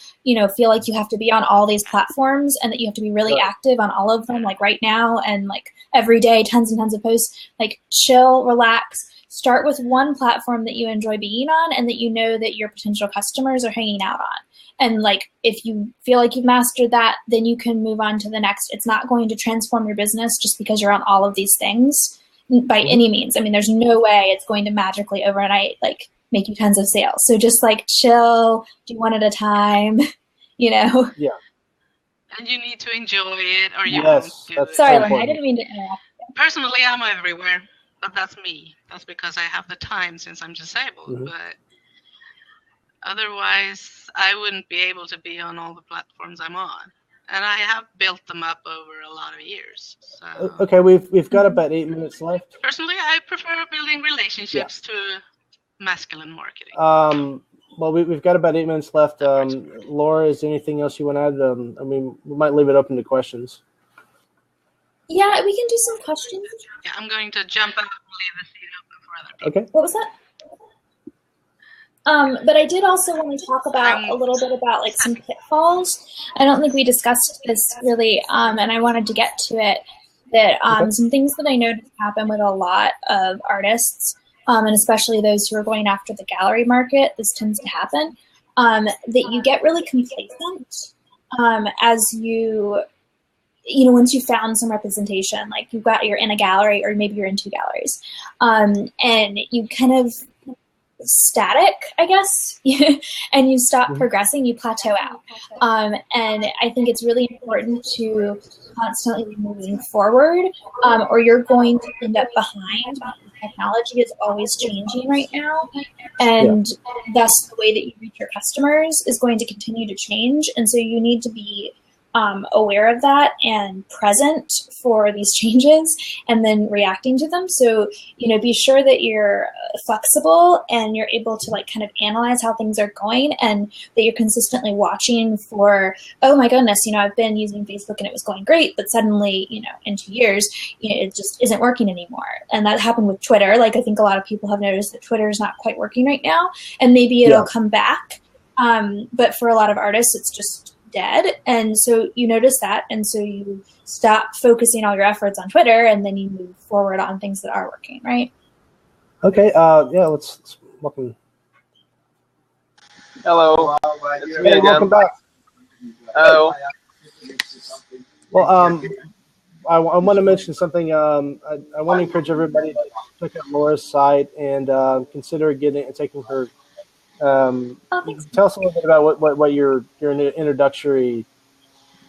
feel like you have to be on all these platforms and that you have to be really active on all of them, like right now, and like every day, tons and tons of posts. Like, chill, relax. Start with one platform that you enjoy being on and that you know that your potential customers are hanging out on. And, like, if you feel like you've mastered that, then you can move on to the next. It's not going to transform your business just because you're on all of these things. by any means. I mean, there's no way it's going to magically overnight like make you tons of sales. So just like chill, do one at a time, you know. Yeah. And you need to enjoy it, or you Yes, won't do that's it. Sorry, so Lenny, I important. didn't mean to interrupt. Personally, I'm everywhere, but that's me. That's because I have the time since I'm disabled. Mhm. But otherwise, I wouldn't be able to be on all the platforms I'm on. And I have built them up over a lot of years. So Okay, we've got about 8 minutes left. personally, I prefer building relationships to masculine marketing. Well, we've got about 8 minutes left. Laura, is there anything else you want to add? I mean, we might leave it open to questions. Yeah, we can do some questions. Yeah, I'm going to jump out and leave the seat open for other people. Okay. What was that? But I did also want to talk about a little bit about like some pitfalls. I don't think we discussed this really, and I wanted to get to it. That some things that I noticed happen with a lot of artists, and especially those who are going after the gallery market. This tends to happen. That you get really complacent as once you found some representation, like you're in a gallery or maybe you're in two galleries, and you kind of static, I guess, and you stop progressing, you plateau out. And I think it's really important to constantly moving forward, or you're going to end up behind. Technology is always changing right now, and thus the way that you reach your customers is going to continue to change. And so you need to be aware of that and present for these changes and then reacting to them. So, be sure that you're flexible and you're able to like kind of analyze how things are going, and that you're consistently watching for, oh my goodness, I've been using Facebook and it was going great, but suddenly, in 2 years, it just isn't working anymore. And that happened with Twitter. Like, I think a lot of people have noticed that Twitter is not quite working right now, and maybe it'll come back. But for a lot of artists, it's just dead. And so you notice that, and so you stop focusing all your efforts on Twitter, and then you move forward on things that are working, right? Okay, let's welcome. Hello, it's me Hey, again. welcome back. Hello. Well, I want to mention something. I want to encourage everybody to check out Laura's site and consider taking her. Tell us a little bit about what your introductory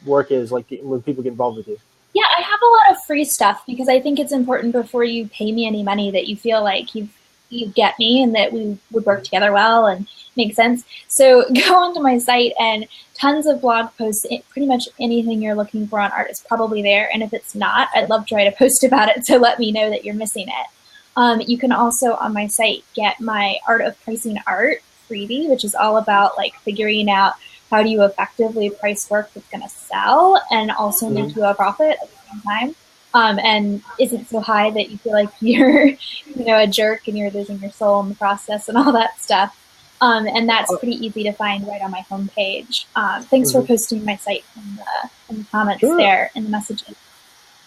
work is, like when people get involved with you. Yeah, I have a lot of free stuff because I think it's important before you pay me any money that you feel like you get me and that we would work together well and make sense. So go onto my site, and tons of blog posts, pretty much anything you're looking for on art is probably there. And if it's not, I'd love to write a post about it to let me know that you're missing it. You can also on my site get my Art of Pricing Art freebie, which is all about like figuring out how do you effectively price work that's going to sell and also make you a profit at the same time, and isn't so high that you feel like you're a jerk and you're losing your soul in the process and all that stuff. And that's pretty easy to find right on my homepage. Thanks for posting my site in the comments there in the messages.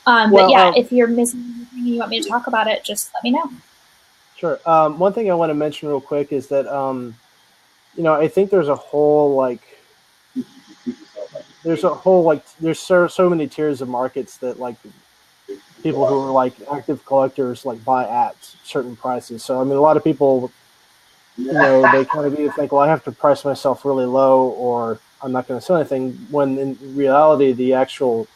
But yeah, if you're missing anything and you want me to talk about it, just let me know. Sure. One thing I want to mention real quick is that I think there's so many tiers of markets that like people who are like active collectors like buy at certain prices. So I mean, a lot of people, they kind of either think, well, I have to price myself really low, or I'm not going to sell anything. When in reality, the actual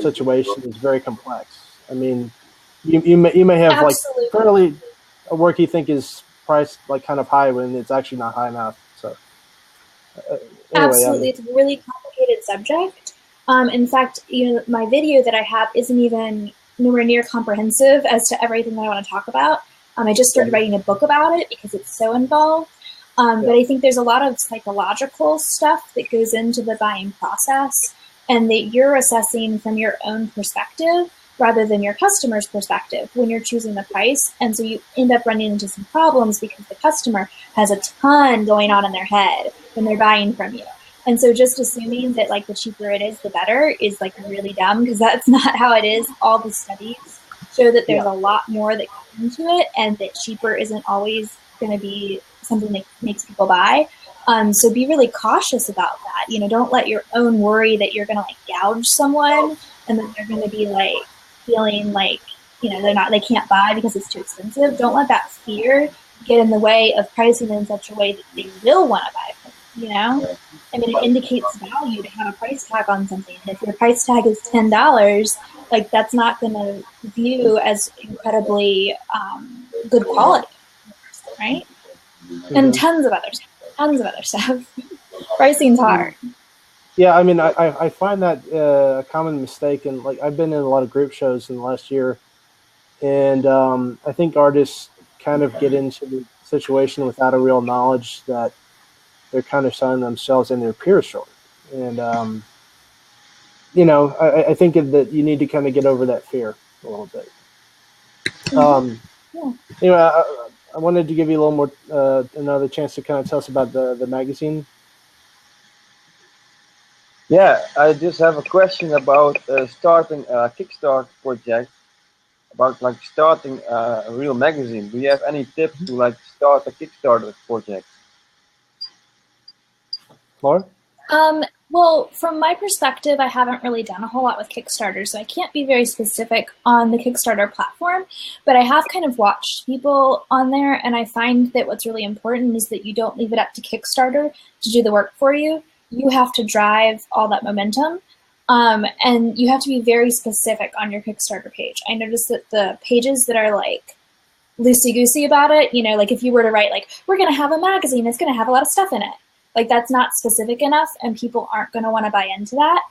situation is very complex. I mean, you may have Absolutely. like fairly a work you think is priced like kind of high when it's actually not high enough. So anyway, absolutely, it's a really complicated subject. In fact, my video that I have isn't even nowhere near comprehensive as to everything that I want to talk about. I just started writing a book about it because it's so involved. But I think there's a lot of psychological stuff that goes into the buying process, and that you're assessing from your own perspective rather than your customer's perspective when you're choosing the price. And so you end up running into some problems because the customer has a ton going on in their head when they're buying from you. And so just assuming that like the cheaper it is, the better is like really dumb, because that's not how it is. All the studies show that there's a lot more that goes into it, and that cheaper isn't always going to be something that makes people buy. So be really cautious about that. Don't let your own worry that you're going to like gouge someone and that they're going to be like feeling like they can't buy because it's too expensive. Don't let that fear get in the way of pricing in such a way that they will want to buy from you. I mean, it indicates value to have a price tag on something. And if your price tag is $10, like that's not going to view as incredibly good quality, right? And tons of other stuff. Pricing's hard. Yeah, I mean, I find that a common mistake, and like I've been in a lot of group shows in the last year, and I think artists kind of get into the situation without a real knowledge that they're kind of selling themselves and their peers short. And I think that you need to kind of get over that fear a little bit. Anyway, I wanted to give you a little more another chance to kind of tell us about the magazine. Yeah, I just have a question about starting a Kickstarter project, about like starting a real magazine. Do you have any tips to like start a Kickstarter project? Laura? Well, from my perspective, I haven't really done a whole lot with Kickstarter, so I can't be very specific on the Kickstarter platform, but I have kind of watched people on there, and I find that what's really important is that you don't leave it up to Kickstarter to do the work for you. You have to drive all that momentum, and you have to be very specific on your Kickstarter page. I noticed that the pages that are like loosey-goosey about it, like if you were to write like, we're going to have a magazine, it's going to have a lot of stuff in it. Like that's not specific enough, and people aren't going to want to buy into that.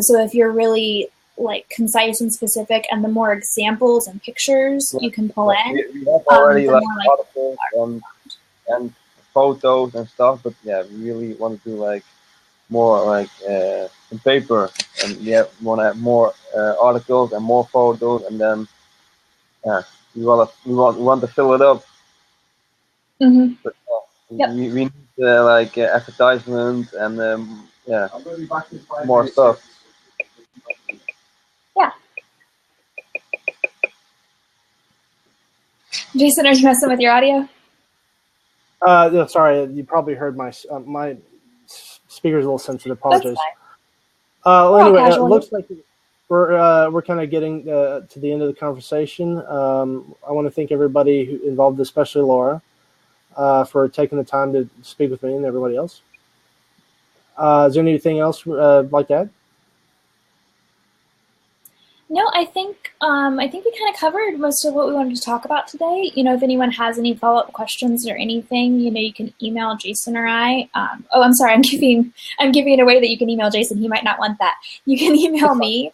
So if you're really like concise and specific, and the more examples and pictures you can pull in, we have already like articles and photos and stuff, but yeah, we really want to do like more like in paper, and we want to have more articles and more photos, and then we want to fill it up. Mm-hmm. But, we need like advertisement and more stuff. Yeah. Jason, are you messing with your audio? No, sorry, you probably heard my speaker's a little sensitive. Apologize. Well, anyway, it looks like we're kind of getting to the end of the conversation. I want to thank everybody who involved, especially Laura, for taking the time to speak with me and everybody else. Is there anything else like that? No, I think we kind of covered most of what we wanted to talk about today. If anyone has any follow-up questions or anything, you can email Jason or I. I'm sorry, I'm giving it away that you can email Jason. He might not want that. You can email me,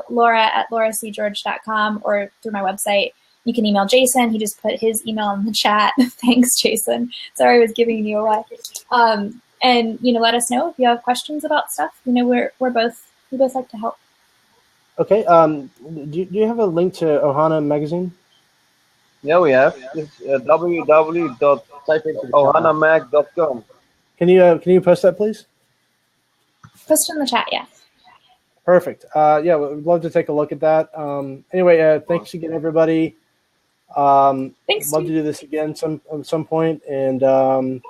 Laura@lauracgeorge.com, or through my website. You can email Jason. He just put his email in the chat. Thanks, Jason. Sorry I was giving you away. And let us know if you have questions about stuff. We both like to help. Okay. Do you have a link to Ohana magazine? Yeah, we have. It's www.ohanamag.com. Can you post that, please? Post it in the chat, yeah. Perfect. Yeah, we'd love to take a look at that. Anyway, thanks again, everybody. Thanks. Love to do this again at some point, and I'm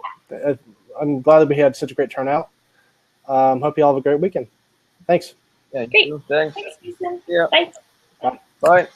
glad that we had such a great turnout. Hope you all have a great weekend. Thanks. Yeah, great. Thanks. Thanks, Jason. Yeah. Bye. Bye.